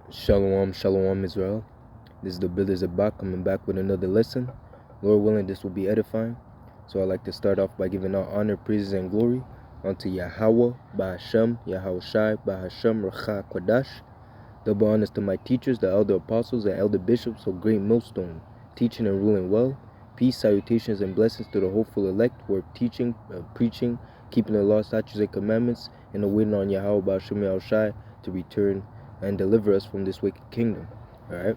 Shalom, shalom, Israel. This is the Brothers of Bach coming back with another lesson. Lord willing, this will be edifying. So I'd like to start off by giving all honor, praises, and glory unto Yahweh, Bahashem, Yahweh Shai, Bahashem, Racha, Kwadash. Double honors to my teachers, the elder apostles and elder bishops of Great Millstone, teaching and ruling well. Peace, salutations, and blessings to the hopeful elect who are teaching, preaching, keeping the law, statutes, and commandments, and awaiting on Yahweh, Bahashem, Yahweh Shai to return and deliver us from this wicked kingdom. Alright?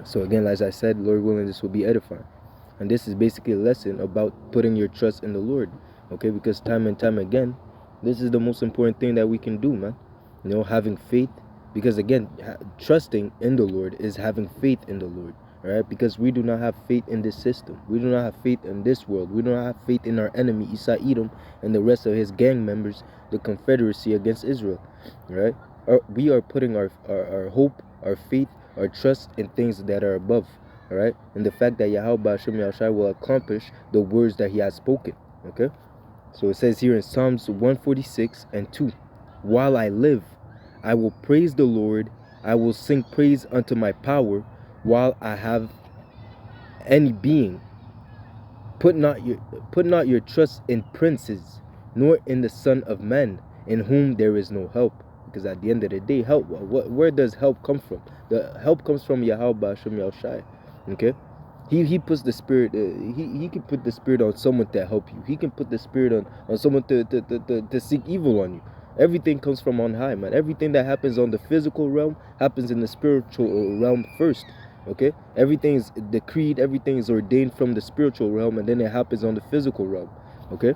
So again, as I said, Lord willing, this will be edifying. And this is basically a lesson about putting your trust in the Lord. Okay? Because time and time again, this is the most important thing that we can do, man. You know, having faith. Because again, trusting in the Lord is having faith in the Lord. Alright? Because we do not have faith in this system. We do not have faith in this world. We do not have faith in our enemy, Esau Edom, and the rest of his gang members, the Confederacy against Israel. Alright? We are putting our hope, our faith, our trust in things that are above, all right? And the fact that Yahweh Hashem Yahushai will accomplish the words that he has spoken, okay? So it says here in Psalms 146 and 2, while I live, I will praise the Lord. I will sing praise unto my power while I have any being. Put not your trust in princes, nor in the Son of Man, in whom there is no help. Because at the end of the day, help. Where does help come from? The help comes from Yahweh Hashem Yahushai. Okay, he puts the spirit. He can put the spirit on someone to help you. He can put the spirit on someone to seek evil on you. Everything comes from on high, man. Everything that happens on the physical realm happens in the spiritual realm first. Okay, everything is decreed, everything is ordained from the spiritual realm, and then it happens on the physical realm. Okay,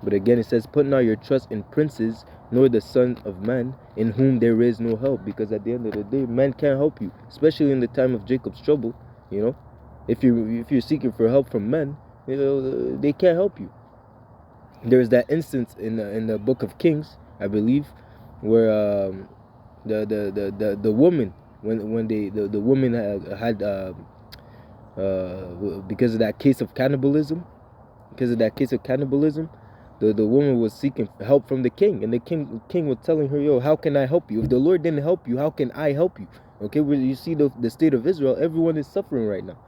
but again it says, put not your trust in princes, nor the Son of Man, in whom there is no help. Because at the end of the day, man can't help you, especially in the time of Jacob's trouble. You know, if you're seeking for help from men, you know, they can't help you. There's that instance in the book of Kings, I believe, where the woman, when the woman had because of that case of cannibalism, the woman was seeking help from the king, and the king was telling her, yo, how can I help you? If the Lord didn't help you, how can I help you? Okay, where you see the state of Israel, everyone is suffering right now.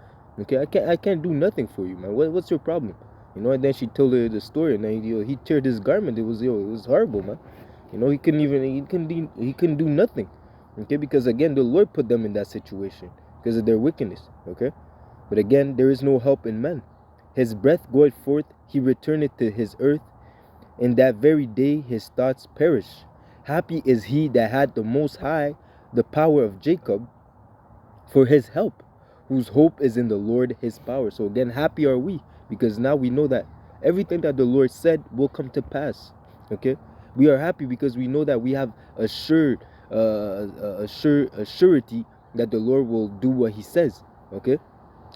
Okay, I can't do nothing for you, man. What's your problem? You know, and then she told her the story, and then he teared his garment. It was horrible, man. You know, he couldn't do nothing. Okay, because again, the Lord put them in that situation because of their wickedness. Okay, but again, there is no help in man. His breath goeth forth, he returneth to his earth. In that very day his thoughts perish. Happy is he that had the Most High, the power of Jacob, for his help, whose hope is in the Lord his power. So again, happy are we, because now we know that everything that the Lord said will come to pass. Okay, we are happy because we know that we have a surety that the Lord will do what he says. Okay,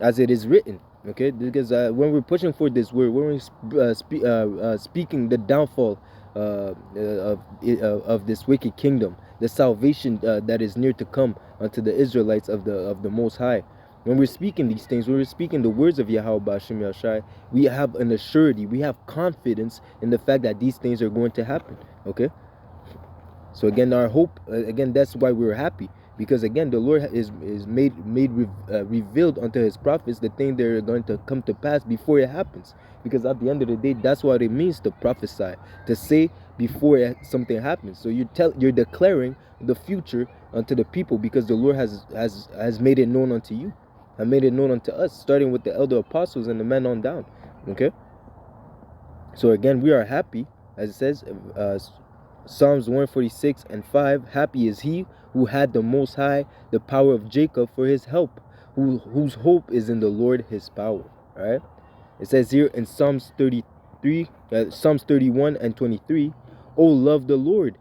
as it is written. Okay, because when we're pushing for this word, when we're speaking the downfall of this wicked kingdom, the salvation that is near to come unto the Israelites of the Most High, when we're speaking these things, when we're speaking the words of Yahweh Hashem Yahushai, we have an assurity, we have confidence in the fact that these things are going to happen. Okay, so again, our hope, again, that's why we're happy. Because again, the Lord is revealed unto his prophets the thing that are going to come to pass before it happens. Because at the end of the day, that's what it means to prophesy, to say before something happens. So you're declaring the future unto the people, because the Lord has made it known unto you, and made it known unto us, starting with the elder apostles and the men on down. Okay. So again, we are happy, as it says, Psalms 146 and 5, happy is he who had the Most High, the power of Jacob, for his help, whose hope is in the Lord his power. All right. It says here in Psalms 31 and 23, oh, love the Lord,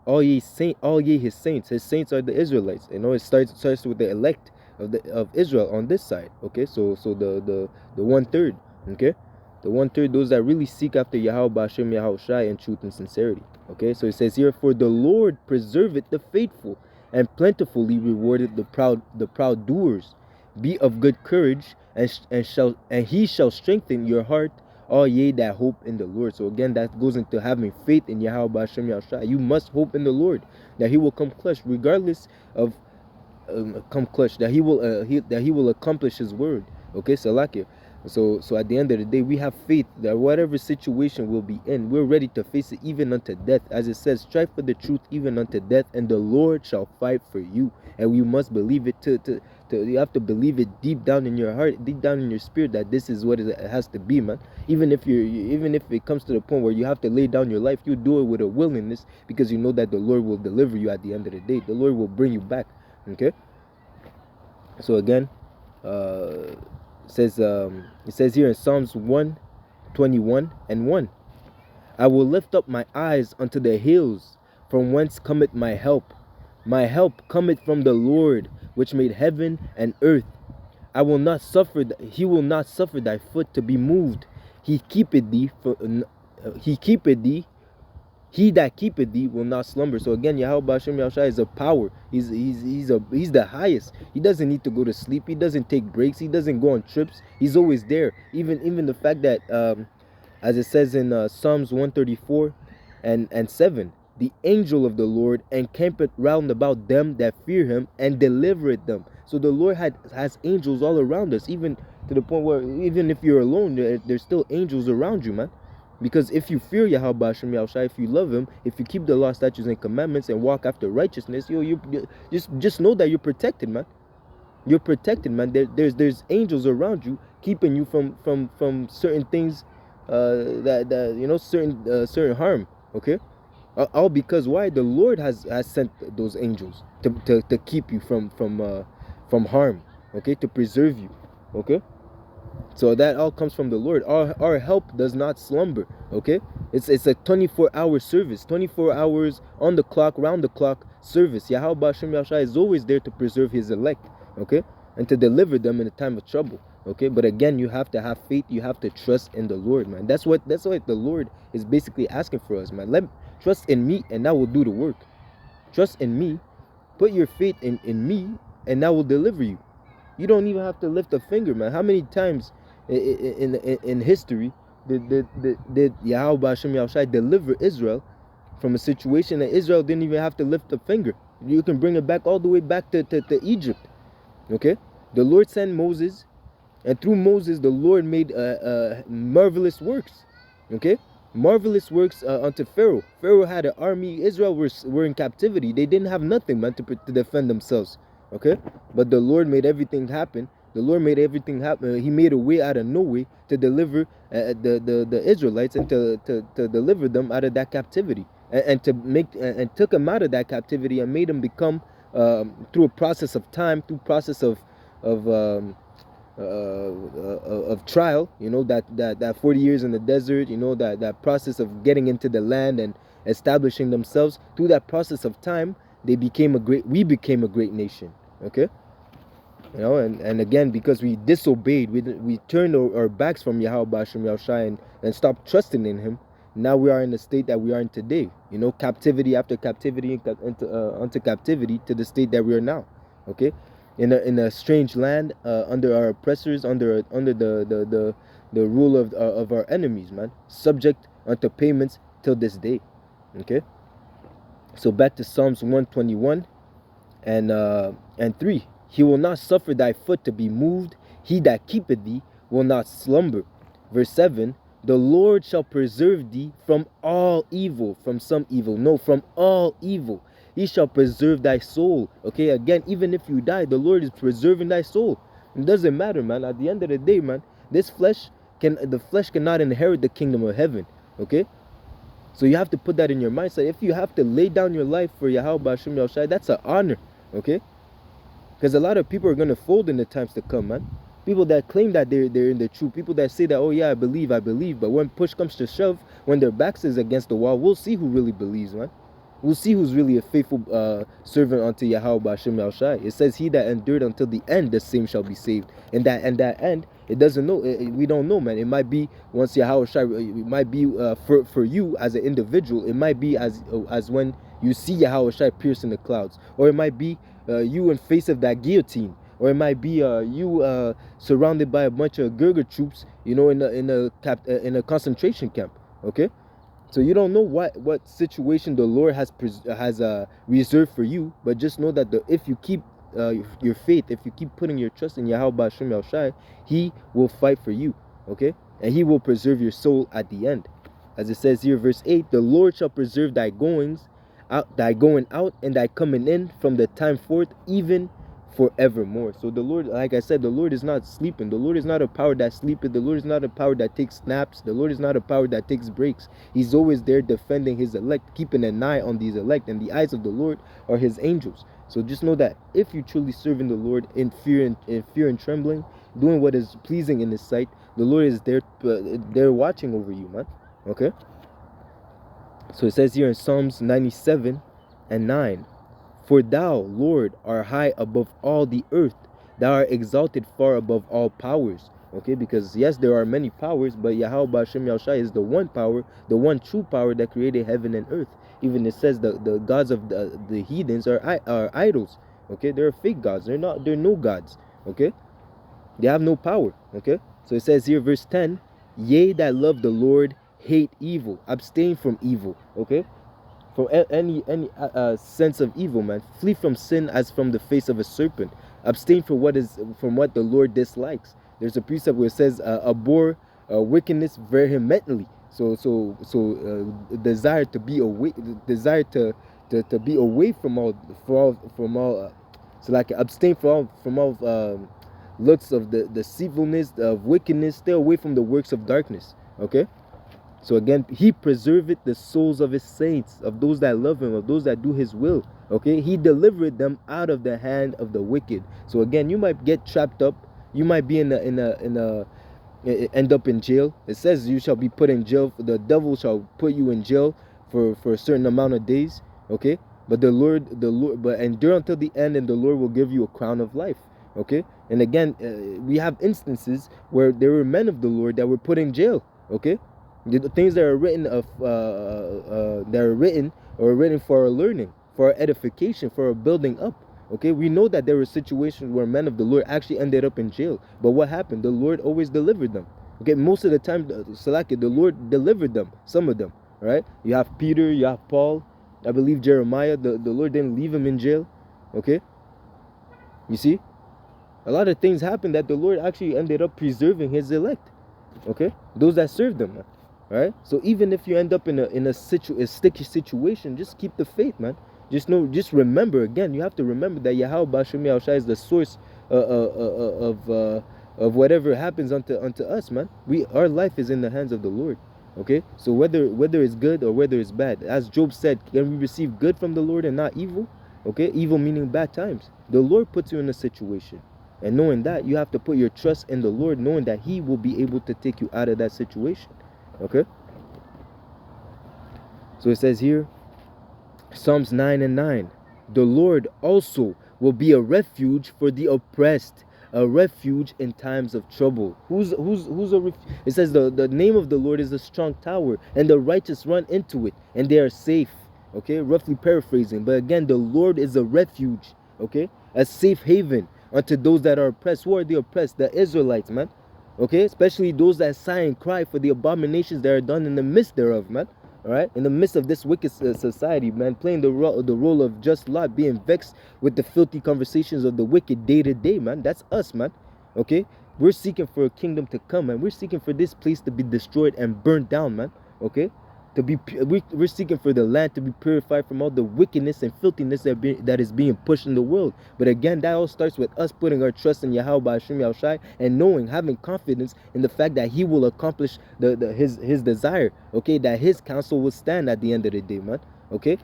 all ye his saints. His saints are the Israelites. You know, it starts with the elect of Israel on this side. Okay, so the 1/3. Okay, the 1/3, those that really seek after Yahweh Hashem Yahushai in truth and sincerity. Okay, so it says here, for the Lord preserveth the faithful, and plentifully rewarded the proud doers. Be of good courage, and he shall strengthen your heart. all ye that hope in the Lord. So again, that goes into having faith in Yahweh Hashem Yahushua. You must hope in the Lord that He will come clutch, regardless of come clutch, that He will that He will accomplish His word. Okay, Salakia. So at the end of the day, we have faith that whatever situation we'll be in, we're ready to face it even unto death. As it says, strive for the truth even unto death, and the Lord shall fight for you. And you must believe it you have to believe it deep down in your heart, deep down in your spirit, that this is what it has to be, man. Even if it comes to the point where you have to lay down your life, you do it with a willingness, because you know that the Lord will deliver you at the end of the day. The Lord will bring you back. Okay. So again, it says here in Psalms 121 and 1, I will lift up my eyes unto the hills, from whence cometh my help. My help cometh from the Lord, which made heaven and earth. He will not suffer thy foot to be moved. He that keepeth thee will not slumber. So again, Yahweh Hashem Yahushua is a power. He's the highest. He doesn't need to go to sleep. He doesn't take breaks. He doesn't go on trips. He's always there. Even the fact that as it says in Psalms 134 and 7, the angel of the Lord encampeth round about them that fear him, and delivereth them. So the Lord has angels all around us, even to the point where even if you're alone, there's still angels around you, man. Because if you fear Yahweh Hashem Yahushua, if you love Him, if you keep the law, statutes, and commandments, and walk after righteousness, you just know that you're protected, man. You're protected, man. There's angels around you, keeping you from certain things, certain harm. Okay, all because why? The Lord has sent those angels to keep you from harm. Okay, to preserve you. Okay. So that all comes from the Lord. Our help does not slumber. Okay, it's a 24-hour service, 24 hours on the clock, round the clock service. Yahweh Hashem Yahushua is always there to preserve His elect. Okay, and to deliver them in a time of trouble. Okay, but again, you have to have faith. You have to trust in the Lord, man. That's what the Lord is basically asking for us, man. Trust in me, and I will do the work. Trust in me. Put your faith in me, and I will deliver you. You don't even have to lift a finger, man. How many times in history did Yahweh Hashem Yahushua deliver Israel from a situation that Israel didn't even have to lift a finger? You can bring it back all the way back to Egypt. Okay, the Lord sent Moses, and through Moses the Lord made marvelous works. Okay, marvelous works unto Pharaoh. Pharaoh had an army. Israel were in captivity. They didn't have nothing, man, to defend themselves. Okay, but the Lord made everything happen. The Lord made everything happen. He made a way out of no way to deliver the Israelites, and to deliver them out of that captivity, and took them out of that captivity and made them become through a process of time, through process of trial. You know, that 40 years in the desert. You know, that process of getting into the land and establishing themselves. Through that process of time, we became a great nation. Okay, you know, and again, because we disobeyed, we turned our backs from Yahweh Hashem Yahushua and stopped trusting in Him. Now we are in the state that we are in today. You know, captivity after captivity, unto captivity, to the state that we are now. Okay, in a strange land, under our oppressors, under the rule of our enemies, man, subject unto payments till this day. Okay, so back to Psalms 121 and 3. He will not suffer thy foot to be moved. He that keepeth thee will not slumber. Verse 7. The Lord shall preserve thee from all evil. From some evil. No, from all evil. He shall preserve thy soul. Okay, again, even if you die, the Lord is preserving thy soul. It doesn't matter, man. At the end of the day, man, the flesh cannot inherit the kingdom of heaven. Okay, so you have to put that in your mindset. If you have to lay down your life for Yahweh Hashem Yahushua, that's an honor. Okay, because a lot of people are going to fold in the times to come, man. People that claim that they're in the truth, people that say that, oh yeah, I believe, but when push comes to shove, when their backs is against the wall, we'll see who really believes, man. We'll see who's really a faithful servant unto Yahweh Hashem Yahushua. It says, he that endured until the end, the same shall be saved. And that end, it doesn't know. We don't know, man. It might be once Yahweh Shai, it might be for you as an individual. It might be as when you see Yahweh Shai pierce in the clouds, or it might be you in face of that guillotine, or it might be you surrounded by a bunch of Gurkha troops, you know, in a concentration camp. Okay, so you don't know what situation the Lord has reserved for you, but just know that if you keep your faith, if you keep putting your trust in Yahweh Hashem El Shai, He will fight for you. Okay, and He will preserve your soul at the end. As it says here, verse 8, the Lord shall preserve thy going out, and thy coming in from the time forth, even forevermore. So the Lord, like I said, the Lord is not sleeping. The Lord is not a power that sleepeth. The Lord is not a power that takes naps. The Lord is not a power that takes breaks. He's always there defending His elect, keeping an eye on these elect, and the eyes of the Lord are His angels. So just know that if you truly serving the Lord in fear and trembling, doing what is pleasing in His sight, the Lord is there watching over you, man. Okay, so it says here in Psalms 97 and 9, for thou, Lord, art high above all the earth, thou art exalted far above all powers. Okay, because yes, there are many powers, but Yahweh Hashem Yahushai is the one power, the one true power that created heaven and earth. Even it says the gods of the heathens are idols. Okay, they're fake gods. They're no gods. Okay, they have no power. Okay, so it says here, verse 10, yea, that love the Lord hate evil, abstain from evil. Okay, from any sense of evil, man. Flee from sin as from the face of a serpent. Abstain from what the Lord dislikes. There's a precept where it says abhor wickedness vehemently. So desire to be away, to be away from all so like abstain from all looks of the deceitfulness of wickedness. Stay away from the works of darkness. Okay, so again, He preserveth the souls of His saints, of those that love Him, of those that do His will. Okay, He delivered them out of the hand of the wicked. So again, you might get trapped up. You might be end up in jail. It says you shall be put in jail. The devil shall put you in jail for a certain amount of days. Okay, but the Lord, but endure until the end, and the Lord will give you a crown of life. Okay, and again, we have instances where there were men of the Lord that were put in jail. Okay, the things that are written for our learning, for our edification, for our building up. Okay, we know that there were situations where men of the Lord actually ended up in jail. But what happened? The Lord always delivered them. Okay, most of the time, Salaki, the Lord delivered them, some of them, right? You have Peter, you have Paul, I believe Jeremiah, the Lord didn't leave him in jail. Okay, you see? A lot of things happened that the Lord actually ended up preserving His elect. Okay, those that served them, right? So even if you end up in a sticky situation, just keep the faith, man. Just remember, again, you have to remember that Yahweh Hashem Yahushai is the source of whatever happens unto us, man. Our life is in the hands of the Lord. Okay, so whether it's good or whether it's bad, as Job said, can we receive good from the Lord and not evil? Okay, evil meaning bad times. The Lord puts you in a situation, and knowing that, you have to put your trust in the Lord, knowing that He will be able to take you out of that situation. Okay, so it says here, Psalms 9 and 9, the Lord also will be a refuge for the oppressed, a refuge in times of trouble. Who's a refuge? It says the name of the Lord is a strong tower, and the righteous run into it, and they are safe. Okay, roughly paraphrasing, but again, the Lord is a refuge. Okay, a safe haven unto those that are oppressed. Who are the oppressed? The Israelites, man. Okay, especially those that sigh and cry for the abominations that are done in the midst thereof, man. All right, in the midst of this wicked society, man, playing the role of just Lot, being vexed with the filthy conversations of the wicked day to day, man. That's us, man. Okay, we're seeking for a kingdom to come, man. We're seeking for this place to be destroyed and burnt down, man. Okay, we're seeking for the land to be purified from all the wickedness and filthiness that is being pushed in the world. But again, that all starts with us putting our trust in Yahweh Hashem Yahushai, and knowing, having confidence in the fact that He will accomplish his desire. Okay, that His counsel will stand at the end of the day, man. Okay,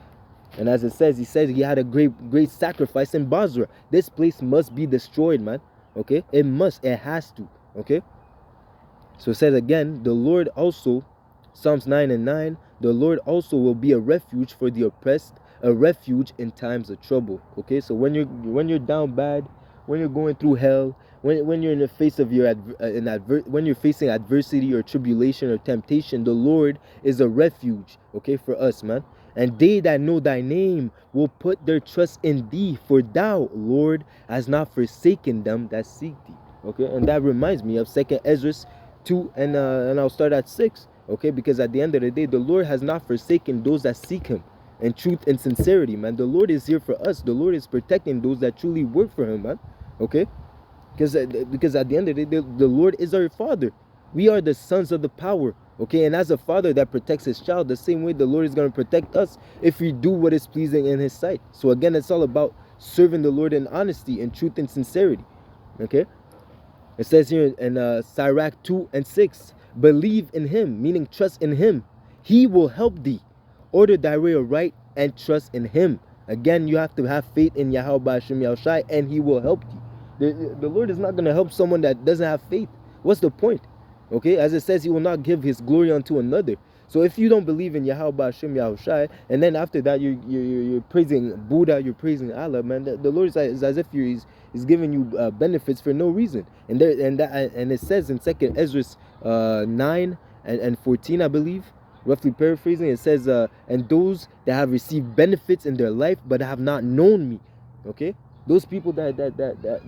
and as it says, He says He had a great sacrifice in Basra. This place must be destroyed, man. Okay, it has to. Okay, so it says again, the Lord also, Psalms 9 and 9, the Lord also will be a refuge for the oppressed, a refuge in times of trouble. Okay, so when you're down bad, when you're going through hell, when you're in the face of when you're facing adversity or tribulation or temptation, the Lord is a refuge, okay, for us, man. And they that know thy name will put their trust in thee, for thou, Lord, hast not forsaken them that seek thee. Okay, and that reminds me of 2nd Ezra 2, and I'll start at 6. Okay, because at the end of the day, the Lord has not forsaken those that seek him in truth and sincerity, man. The Lord is here for us. The Lord is protecting those that truly work for him, man. Okay, because at the end of the day, the Lord is our Father. We are the sons of the power. Okay, and as a father that protects his child, the same way the Lord is going to protect us if we do what is pleasing in his sight. So again, it's all about serving the Lord in honesty, in truth and sincerity. Okay, it says here in Sirach 2 and 6, believe in him, meaning trust in him. He will help thee. Order thy way aright and trust in him. Again, you have to have faith in Yahweh Hashem Yahushai, and he will help you. The Lord is not going to help someone that doesn't have faith. What's the point? Okay, as it says, he will not give his glory unto another. So if you don't believe in Yahweh Hashem Yahushai, and then after that you're praising Buddha, you're praising Allah, man, the Lord is as if he's giving you benefits for no reason. And it says in 2nd Ezra 9 and 14, I believe, roughly paraphrasing, it says, and those that have received benefits in their life but have not known me. Okay, those people that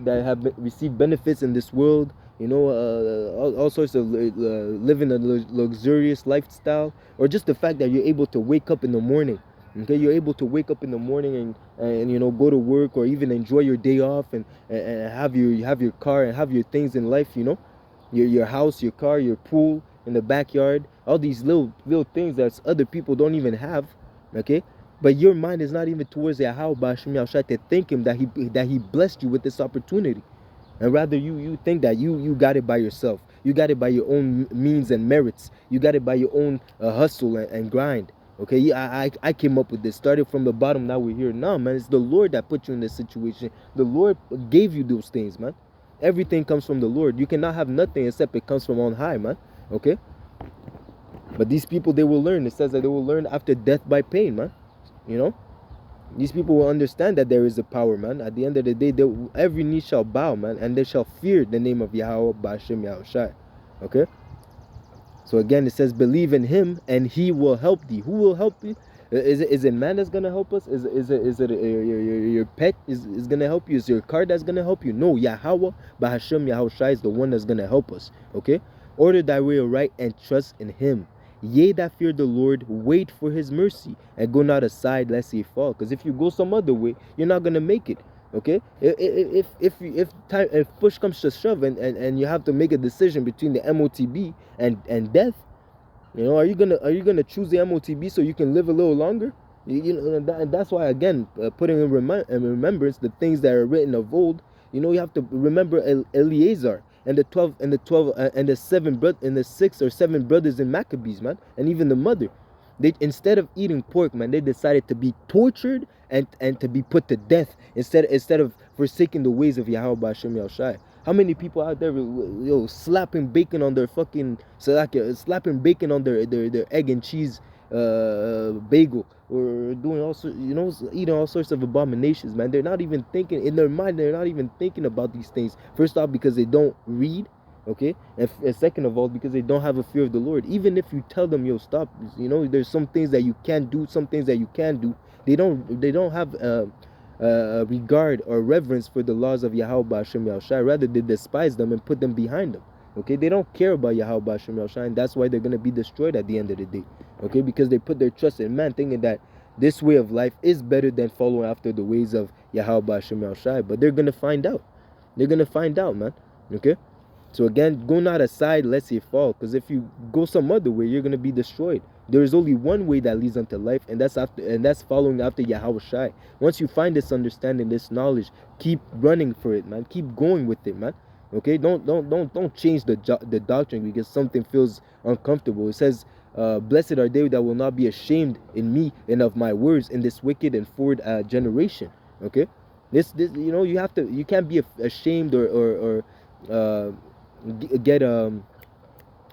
have received benefits in this world, you know, all sorts of living a luxurious lifestyle, or just the fact that you're able to wake up in the morning. Okay, you're able to wake up in the morning and you know, go to work, or even enjoy your day off, and have your car and have your things in life, you know, your house, your car, your pool in the backyard, all these little things that other people don't even have. Okay, but your mind is not even towards Yahweh Hashem Yahushai to thank him that he blessed you with this opportunity. And rather you think that you got it by yourself. You got it by your own means and merits. You got it by your own hustle and grind. Okay, yeah, I came up with this. Started from the bottom, now we're here. No, man, it's the Lord that put you in this situation. The Lord gave you those things, man. Everything comes from the Lord. You cannot have nothing except it comes from on high, man. Okay? But these people, they will learn. It says that they will learn after death by pain, man. You know? These people will understand that there is a power, man. At the end of the day, every knee shall bow, man, and they shall fear the name of Yahweh B'Hashem Yahushai. Okay? So again, it says, believe in him, and he will help thee. Who will help you? Is it man that's going to help us? Is it your pet is going to help you? Is your car that's going to help you? No, Yahweh B'Hashem Yahushai is the one that's going to help us. Okay? Order thy way aright and trust in him. Ye that fear the Lord, wait for his mercy, and go not aside lest ye fall. Because if you go some other way, you're not gonna make it. Okay? If push comes to shove, and you have to make a decision between the MOTB and death, you know, are you gonna choose the MOTB so you can live a little longer? You know, and that's why, again, putting in remembrance the things that are written of old. You know, you have to remember Eleazar and the 12 and the 6 or 7 brothers in Maccabees, man, and even the mother. They, instead of eating pork, man, they decided to be tortured and to be put to death instead of forsaking the ways of Yahweh Hashem Yahushai. How many people out there, yo, slapping bacon on their fucking slapping bacon on their egg and cheese bagel, or doing all sorts, you know, eating all sorts of abominations, man. They're not even thinking in their mind. They're not even thinking about these things. First off, because they don't read, okay, and second of all, because they don't have a fear of the Lord. Even if you tell them, yo, stop, you know, there's some things that you can't do, some things that you can do. They don't have regard or reverence for the laws of Yahweh Hashem Yahushai. Rather, they despise them and put them behind them. Okay, they don't care about Yahweh Hashem Yahushai, and that's why they're going to be destroyed at the end of the day. Okay, because they put their trust in man, thinking that this way of life is better than following after the ways of Yahweh Hashem Yahushai. But they're going to find out. They're going to find out, man. Okay, so again, go not aside lest you fall, because if you go some other way, you're going to be destroyed. There is only one way that leads unto life, and that's following after Yahweh Shai. Once you find this understanding, this knowledge, keep running for it, man. Keep going with it, man. Okay, don't change the doctrine because something feels uncomfortable. It says, blessed are they that will not be ashamed in me and of my words in this wicked and forward generation. Okay, this you know, you can't be ashamed or get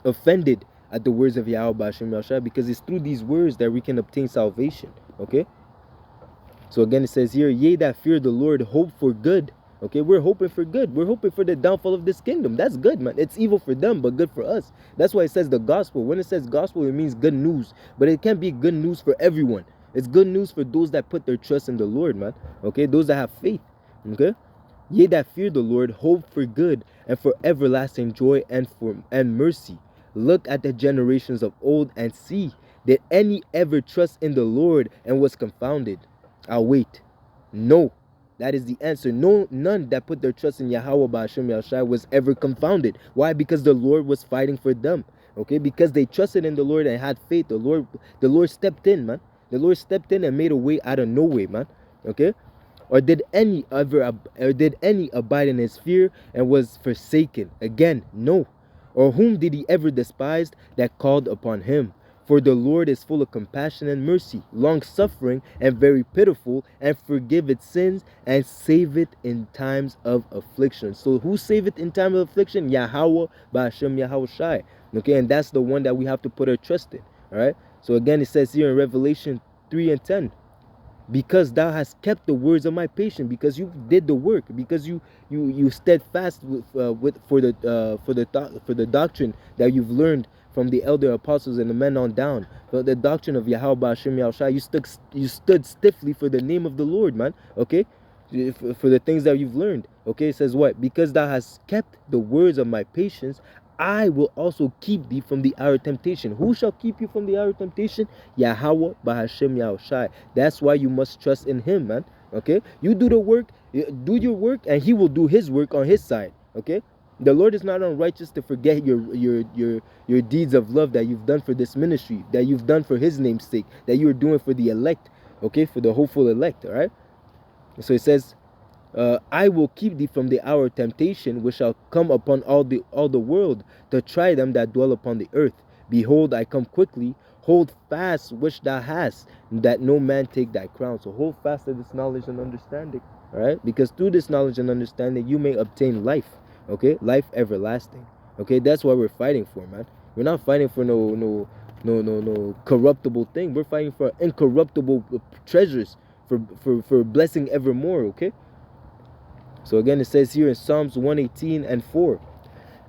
offended at the words of Yahweh Hashem Yahushua, because it's through these words that we can obtain salvation. Okay, so again it says here, ye that fear the Lord hope for good. Okay, we're hoping for good. We're hoping for the downfall of this kingdom. That's good, man. It's evil for them, but good for us. That's why it says the gospel. When it says gospel, it means good news. But it can't be good news for everyone. It's good news for those that put their trust in the Lord, man. Okay, those that have faith. Okay, ye that fear the Lord, hope for good and for everlasting joy and mercy. Look at the generations of old and see, did any ever trust in the Lord and was confounded? I'll wait. No. That is the answer. No, none that put their trust in Yahweh Ba'ashem Yahushai was ever confounded. Why? Because the Lord was fighting for them. Okay, because they trusted in the Lord and had faith. The Lord stepped in, man. The Lord stepped in and made a way out of no way, man. Okay. Or did any abide in his fear and was forsaken? Again, no. Or whom did he ever despise that called upon him? For the Lord is full of compassion and mercy, long-suffering and very pitiful, and forgiveth sins and saveth in times of affliction. So who saveth in time of affliction? Yahweh Ba'ashem Yahushai. Okay, and that's the one that we have to put our trust in. All right. So again, it says here in Revelation 3:10. Because thou hast kept the words of my patience, because you did the work, because you steadfast for the doctrine that you've learned from the elder apostles and the men on down, the doctrine of Yahweh Ba'ashem Yahushai. You stood stiffly for the name of the Lord, man. Okay, for the things that you've learned. Okay, it says what? Because thou hast kept the words of my patience, I will also keep thee from the hour of temptation. Who shall keep you from the hour of temptation? Yahweh Ba'ashem Yahushai. That's why you must trust in him, man. Okay? You do the work, do your work, and he will do his work on his side. Okay? The Lord is not unrighteous to forget your deeds of love that you've done for this ministry, that you've done for his name's sake, that you're doing for the elect, okay? For the hopeful elect, all right? So it says, I will keep thee from the hour of temptation, which shall come upon all the world, to try them that dwell upon the earth. Behold, I come quickly. Hold fast which thou hast, that no man take thy crown. So hold fast to this knowledge and understanding. All right, because through this knowledge and understanding, you may obtain life. Okay, life everlasting. Okay, that's what we're fighting for, man. We're not fighting for no corruptible thing. We're fighting for incorruptible treasures, for blessing evermore. Okay. So again, it says here in Psalms 118:4,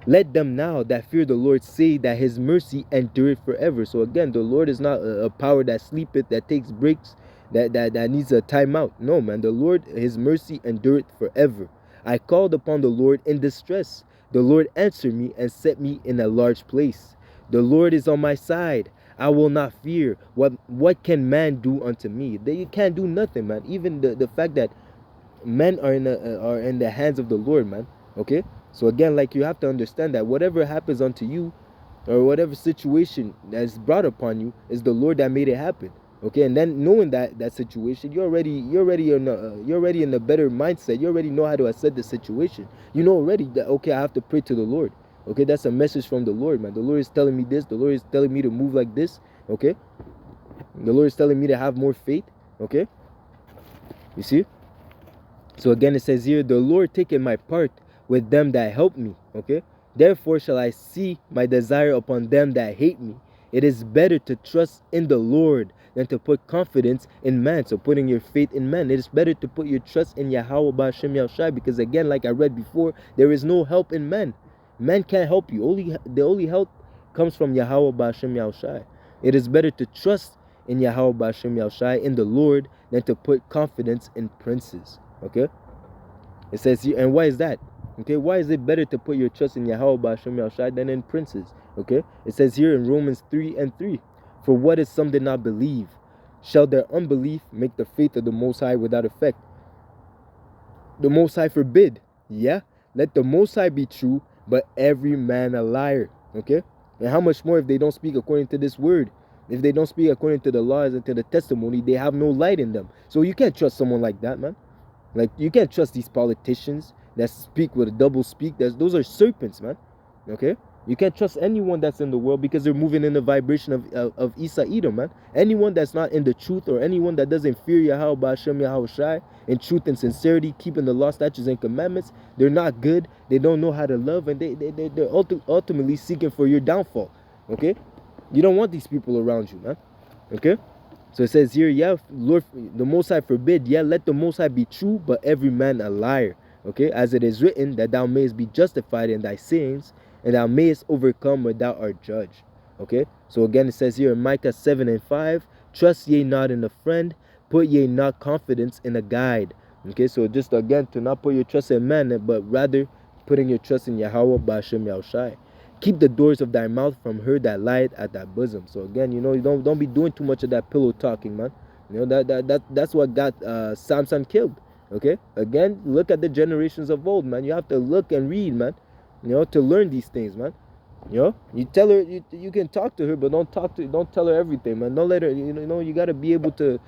let them now that fear the Lord say that his mercy endureth forever. So again, the Lord is not a power that sleepeth, that takes breaks, that needs a timeout. No, man, the Lord, his mercy endureth forever. I called upon the Lord in distress. The Lord answered me and set me in a large place. The Lord is on my side. I will not fear. What can man do unto me? They can't do nothing, man. Even the fact that men are in the hands of the Lord, man. Okay, so again, like, you have to understand that whatever happens unto you, or whatever situation that's brought upon you, is the Lord that made it happen. Okay, and then knowing that situation, you're already in a better mindset. You already know how to assess the situation. You know already that, okay, I have to pray to the Lord. Okay, that's a message from the Lord, man. The Lord is telling me this. The Lord is telling me to move like this. Okay, the Lord is telling me to have more faith. Okay, you see. So again, it says here, the Lord taketh my part with them that help me. Okay, therefore shall I see my desire upon them that hate me. It is better to trust in the Lord than to put confidence in man. So putting your faith in man, it is better to put your trust in Yahweh Ba'ashem Yahushai, because again, like I read before, there is no help in man. Man can't help you. The only help comes from Yahweh Ba'ashem Yahushai. It is better to trust in Yahweh Ba'ashem Yahushai, in the Lord, than to put confidence in princes. Okay, it says here, and why is that? Okay, why is it better to put your trust in Yahweh Ba'ashem Yahushai than in princes? Okay, it says here in Romans 3:3, for what is some did not believe? Shall their unbelief make the faith of the Most High without effect? The Most High forbid. Yeah, let the Most High be true, but every man a liar. Okay, and how much more if they don't speak according to this word? If they don't speak according to the laws and to the testimony, they have no light in them. So you can't trust someone like that, man. Like, you can't trust these politicians that speak with a double speak. Those are serpents, man. Okay, you can't trust anyone that's in the world, because they're moving in the vibration of Isa Edom, man. Anyone that's not in the truth, or anyone that doesn't fear Yahweh Ba'ashem Yahushai in truth and sincerity, keeping the law, statutes, and commandments, they're not good. They don't know how to love, and they're ultimately seeking for your downfall. Okay, you don't want these people around you, man. Okay. So it says here, yeah, Lord, the Most High forbid, yeah, let the Most High be true, but every man a liar. Okay, as it is written, that thou mayest be justified in thy sins, and thou mayest overcome when thou art judged. Okay, so again, it says here in Micah 7:5, Trust ye not in a friend, put ye not confidence in a guide. Okay, so just again, to not put your trust in man, but rather putting your trust in Yahweh Ba'ashem Yahushai. Keep the doors of thy mouth from her that lieth at thy bosom. So again, you don't be doing too much of that pillow talking, man. That's what got Samson killed. Okay, again, look at the generations of old, man. You have to look and read, man, to learn these things, man. You tell her, you can talk to her, but don't tell her everything, man. Don't let her, you got to be able to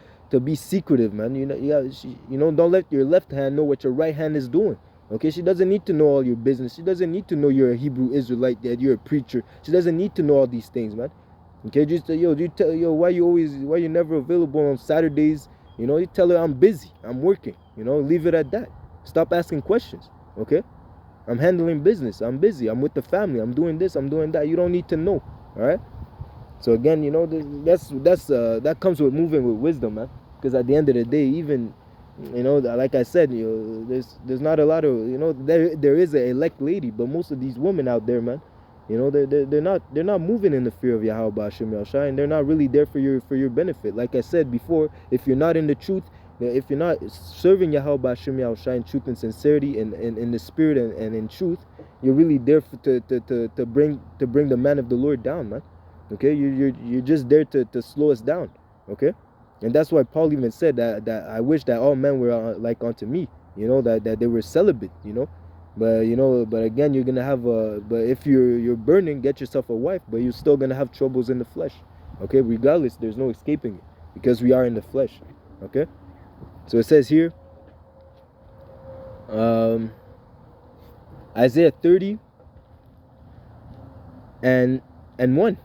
be secretive, man. Don't let your left hand know what your right hand is doing. Okay, she doesn't need to know all your business. She doesn't need to know you're a Hebrew Israelite, that you're a preacher. She doesn't need to know all these things, man. Okay, just why you never available on Saturdays? You tell her I'm busy, I'm working. Leave it at that. Stop asking questions. Okay, I'm handling business. I'm busy. I'm with the family. I'm doing this. I'm doing that. You don't need to know. All right. So again, that comes with moving with wisdom, man. Because at the end of the day, even like I said, there's not a lot of there is an elect lady, but most of these women out there, man, they're not moving in the fear of Yahweh Ba'ashem Yahushai, and they're not really there for your benefit. Like I said before, if you're not in the truth, if you're not serving Yahweh Ba'ashem Yahushai in truth and sincerity, and in the spirit and in truth, you're really there to bring the man of the Lord down, man. Okay, you're just there to slow us down. Okay. And that's why Paul even said that I wish that all men were like unto me, that they were celibate, but again, you're gonna have but if you're burning, get yourself a wife, but you're still gonna have troubles in the flesh. Okay, regardless, there's no escaping it, because we are in the flesh. Okay, so it says here, Isaiah 30 and 1.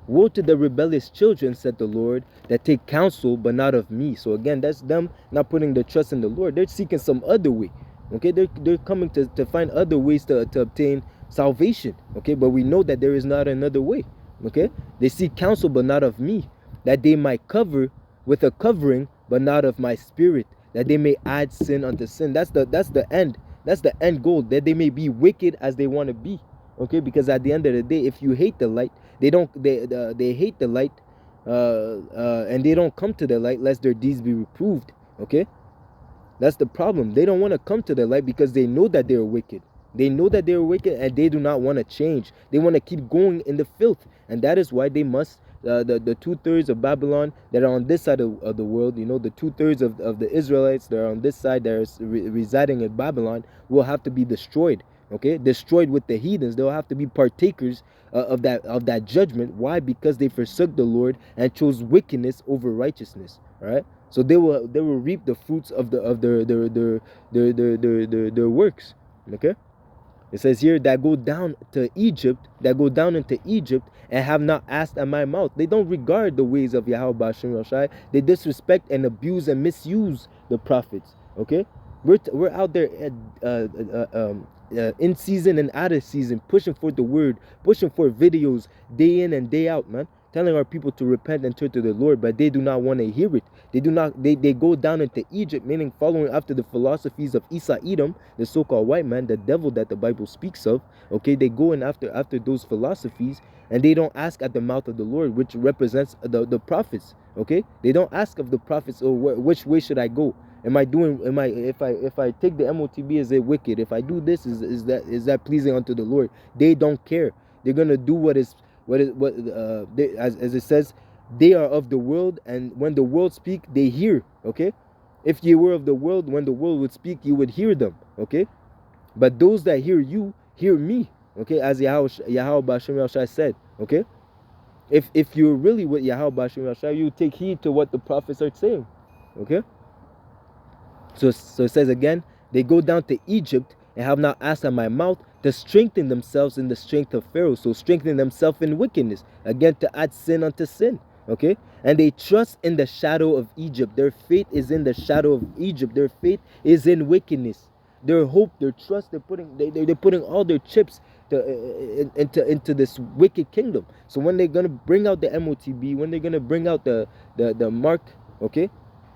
Woe to the rebellious children, said the Lord, that take counsel, but not of me. So again, that's them not putting their trust in the Lord. They're seeking some other way. Okay, they're coming to find other ways to obtain salvation. Okay, but we know that there is not another way. Okay, they seek counsel, but not of me, that they might cover with a covering, but not of my spirit, that they may add sin unto sin. That's the end. That's the end goal, that they may be wicked as they want to be. Okay, because at the end of the day, if you hate the light, they hate the light, and they don't come to the light lest their deeds be reproved. Okay, that's the problem. They don't want to come to the light because they know that they're wicked. They know that they're wicked, and they do not want to change. They want to keep going in the filth, and that is why they must. The 2/3 of Babylon that are on this side of the world, the 2/3 of the Israelites that are on this side that are residing in Babylon, will have to be destroyed. Okay, destroyed with the heathens. They'll have to be partakers of that judgment. Why? Because they forsook the Lord and chose wickedness over righteousness. All right, so they will reap the fruits of their works. Okay, it says here, that go down into Egypt and have not asked at my mouth. They don't regard the ways of Yahweh Ba'ashem Yahushai. They disrespect and abuse and misuse the prophets. Okay, we're out there in season and out of season, pushing for the word, pushing for videos day in and day out, man, telling our people to repent and turn to the Lord, but they do not want to hear it. They do not. They go down into Egypt, meaning following after the philosophies of Esau Edom, the so-called white man, the devil that the Bible speaks of. Okay, they go in after those philosophies, and they don't ask at the mouth of the Lord, which represents the prophets. Okay, they don't ask of the prophets, oh, which way should I go? If I take the MOTB, is it wicked? If I do this, is that pleasing unto the Lord? They don't care. They're gonna do as it says, they are of the world, and when the world speak, they hear. Okay, if you were of the world, when the world would speak, you would hear them. Okay, but those that hear you hear me. Okay, as Yahweh Ba'ashem Yahushai said. Okay, if you're really with Yahweh Ba'ashem Yahushai, you take heed to what the prophets are saying. Okay. So it says again, they go down to Egypt and have not asked at my mouth, to strengthen themselves in the strength of Pharaoh. So strengthening themselves in wickedness. Again, to add sin unto sin. Okay? And they trust in the shadow of Egypt. Their faith is in the shadow of Egypt. Their faith is in wickedness. Their hope, their trust, they're putting all their chips into this wicked kingdom. So when they're gonna bring out the MOTB, when they're gonna bring out the Mark, okay,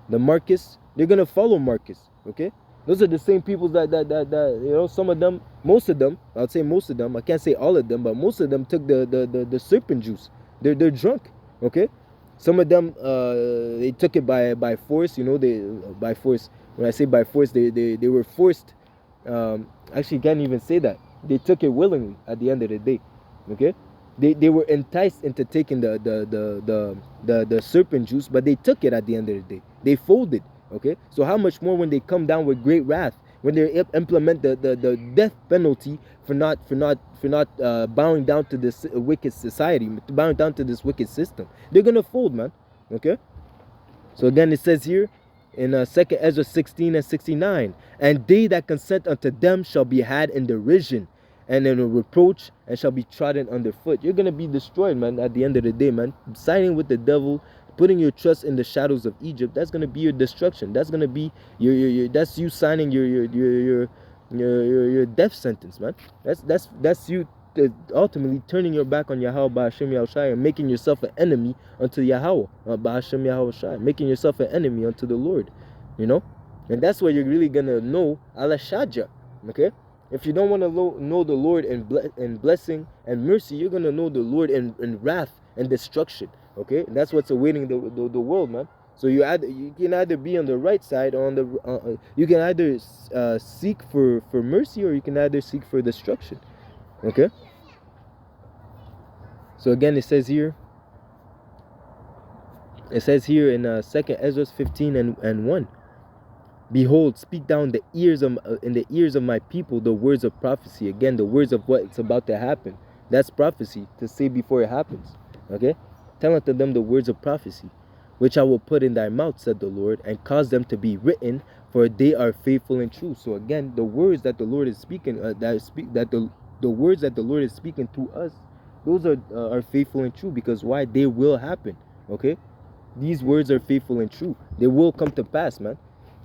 the Marcus, they're gonna follow Marcus. Okay, those are the same people that some of them, most of them, I'd say most of them, I can't say all of them, but most of them took the serpent juice. They're drunk. Okay, Some of them they took it by force. You know, they by force. When I say by force, they were forced. Actually, can't even say that. They took it willingly. At the end of the day, okay. They were enticed into taking the serpent juice, but they took it at the end of the day. They folded. Okay. So how much more when they come down with great wrath, when they implement the death penalty for not bowing down to this wicked society, bowing down to this wicked system, they're gonna fold, man. Okay. So again, it says here in 2nd Ezra 16 and 69, and they that consent unto them shall be had in derision and in a reproach, and shall be trodden underfoot. You're gonna be destroyed, man. At the end of the day, man, siding with the devil, putting your trust in the shadows of Egypt, that's gonna be your destruction. That's gonna be your that's you signing your death sentence, man. That's you ultimately turning your back on Yahweh Ba'ashem Yahushai and making yourself an enemy unto Yahweh Ba'ashem Yahushai, making yourself an enemy unto the Lord, you know. And that's what you're really gonna know ala shaja. Okay, if you don't want to know the Lord in blessing and mercy, you're gonna know the Lord in wrath and destruction. Okay, and that's what's awaiting the world, man. So you can either be on the right side or on the you can either seek for mercy, or you can either seek for destruction. Okay. So again, it says here in 2nd Ezra 15 and 1, behold, speak down the ears of in the ears of my people the words of prophecy. Again, the words of what's about to happen. That's prophecy, to say before it happens. Okay, tell unto them the words of prophecy, which I will put in thy mouth, said the Lord, and cause them to be written, for they are faithful and true. So again, the words that the Lord is speaking, the words that the Lord is speaking to us, those are faithful and true. Because why? They will happen. Okay, these words are faithful and true. They will come to pass, man.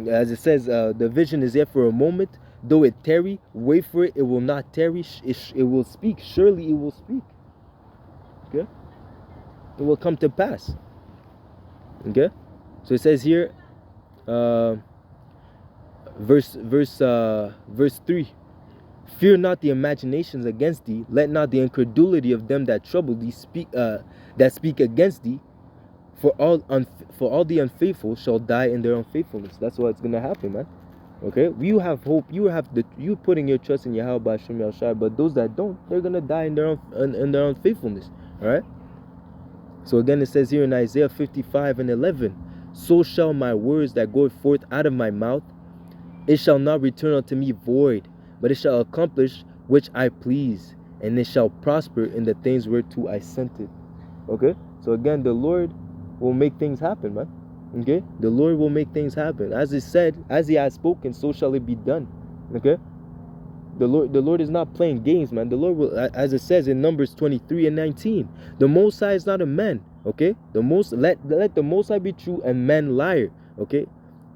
As it says, the vision is yet for a moment, though it tarry, wait for it. It will not tarry. It will speak. Surely it will speak. Okay, it will come to pass. Okay, so it says here, verse 3. Fear not the imaginations against thee. Let not the incredulity of them that trouble thee speak against thee. For all the unfaithful shall die in their unfaithfulness. That's what's gonna happen, man. Okay, you have hope. You putting your trust in Yahweh Ba'ashem Yahushai, but those that don't, they're gonna die in their unfaithfulness. All right. So again, it says here in Isaiah 55 and 11, so shall my words that go forth out of my mouth, it shall not return unto me void, but it shall accomplish which I please, and it shall prosper in the things whereto I sent it. Okay, so again, the Lord will make things happen, man. Okay, the Lord will make things happen. As it said, as He has spoken, so shall it be done. Okay, the Lord is not playing games, man. The Lord will, as it says in Numbers 23 and 19, the Most High is not a man. Okay, let the Most High be true and man liar. Okay,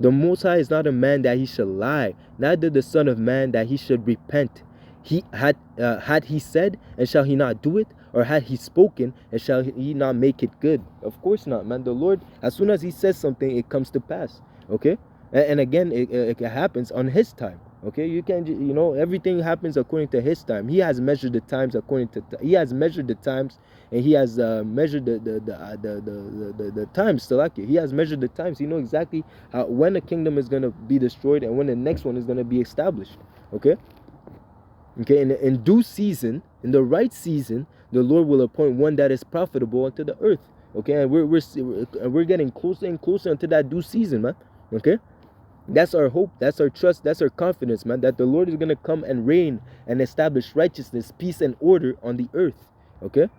the Most High is not a man that he should lie, neither the Son of Man that he should repent. He had he said, and shall he not do it? Or had he spoken, and shall he not make it good? Of course not, man. The Lord, as soon as he says something, it comes to pass. Okay, and again, it happens on his time. Okay, you can't, everything happens according to his time. He has measured the times according to he has measured the times, and he has measured the times. Salaki, he has measured the times. He knows exactly when a kingdom is going to be destroyed and when the next one is going to be established. Okay, in due season, in the right season, the Lord will appoint one that is profitable unto the earth. Okay, and we're getting closer and closer into that due season, man. Okay. That's our hope, that's our trust, that's our confidence, man, that the Lord is going to come and reign and establish righteousness, peace, and order on the earth. Okay,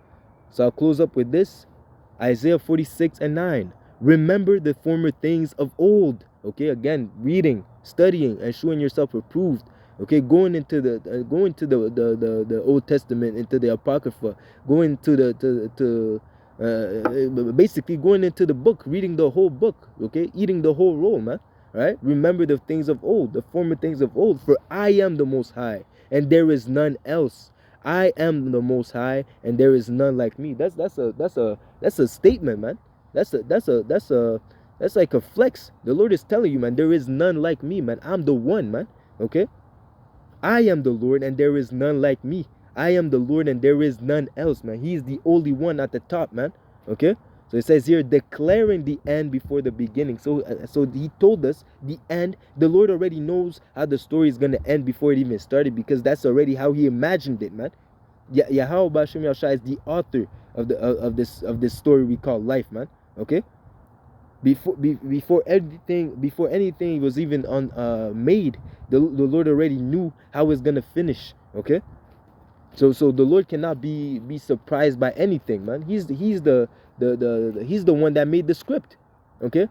so I'll close up with this. Isaiah 46 and 9. Remember the former things of old. Okay, again, reading, studying, and showing yourself approved. Okay, going into the Old Testament, into the Apocrypha, going to basically going into the book, reading the whole book. Okay, eating the whole roll, man. Right? Remember the things of old, the former things of old. For I am the Most High, and there is none else. I am the Most High, and there is none like me. That's a statement, man. That's like a flex. The Lord is telling you, man, there is none like me, man. I'm the one, man. Okay? I am the Lord, and there is none like me. I am the Lord, and there is none else, man. He is the only one at the top, man. Okay? So it says here, declaring the end before the beginning. So he told us the end. The Lord already knows how the story is going to end before it even started, because that's already how he imagined it, man. Yahweh Ba'ashem Yahushua is the author of this story we call life, man. Okay? Before anything was even made, the Lord already knew how it's going to finish. Okay? So the Lord cannot be surprised by anything, man. He's the one that made the script. Okay?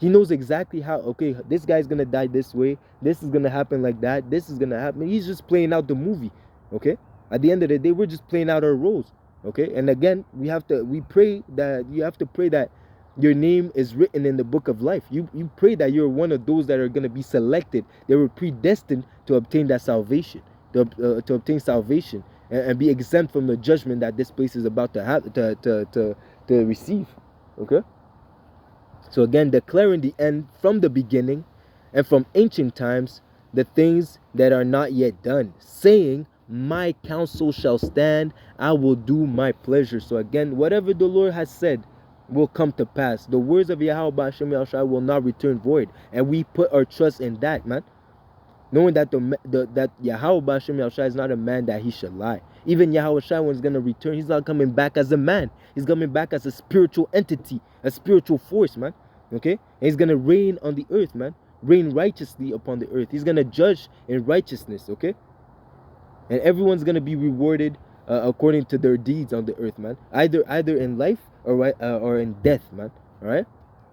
He knows exactly how, okay, this guy's gonna die this way, this is gonna happen like that, this is gonna happen. He's just playing out the movie. Okay? At the end of the day, we're just playing out our roles. Okay? And again, you have to pray that your name is written in the book of life. You pray that you're one of those that are gonna be selected. They were predestined to obtain that salvation. To obtain salvation and be exempt from the judgment that this place is about to have to receive. Okay? So again, declaring the end from the beginning and from ancient times, the things that are not yet done, saying, my counsel shall stand, I will do my pleasure. So again, whatever the Lord has said will come to pass. The words of Yahweh Ba'ashem Yahushua will not return void, and we put our trust in that, man. Knowing that that Yahweh Ba'ashem Yahushua is not a man that he should lie. Even Yahweh Shai, when he's going to return, he's not coming back as a man. He's coming back as a spiritual entity, a spiritual force, man. Okay? And he's going to reign on the earth, man. Reign righteously upon the earth. He's going to judge in righteousness, okay? And everyone's going to be rewarded according to their deeds on the earth, man. Either in life or in death, man. All right?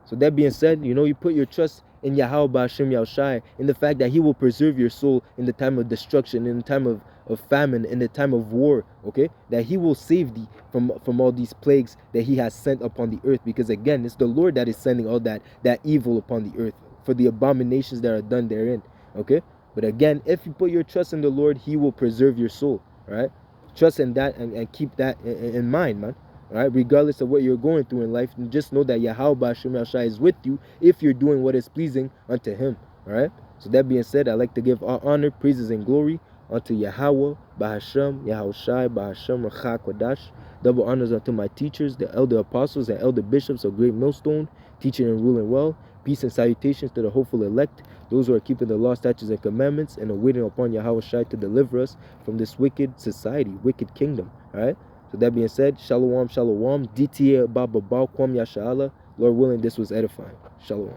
So that being said, you put your trust in Yahweh Ba'ashem Yahushua, in the fact that he will preserve your soul in the time of destruction, in the time of famine, in the time of war, okay? That he will save thee from all these plagues that he has sent upon the earth, because again, it's the Lord that is sending all that evil upon the earth for the abominations that are done therein, okay? But again, if you put your trust in the Lord, he will preserve your soul, all right? Trust in that and keep that in mind, man. All right, regardless of what you're going through in life, just know that Yahweh Ba'ashem Yahushua is with you if you're doing what is pleasing unto him. All right. So that being said, I'd like to give all honor, praises, and glory unto Yahweh Ba'ashem Yahushua Ba'ashem Rachak Wadash. Double honors unto my teachers, the elder apostles and elder bishops of Great Millstone, teaching and ruling well. Peace and salutations to the hopeful elect, those who are keeping the law, statutes, and commandments, and are waiting upon Yahweh Shai to deliver us from this wicked society, wicked kingdom. All right. So that being said, shalom, shalom, DTA Baba Kwam Yashala. Lord willing, this was edifying. Shalom.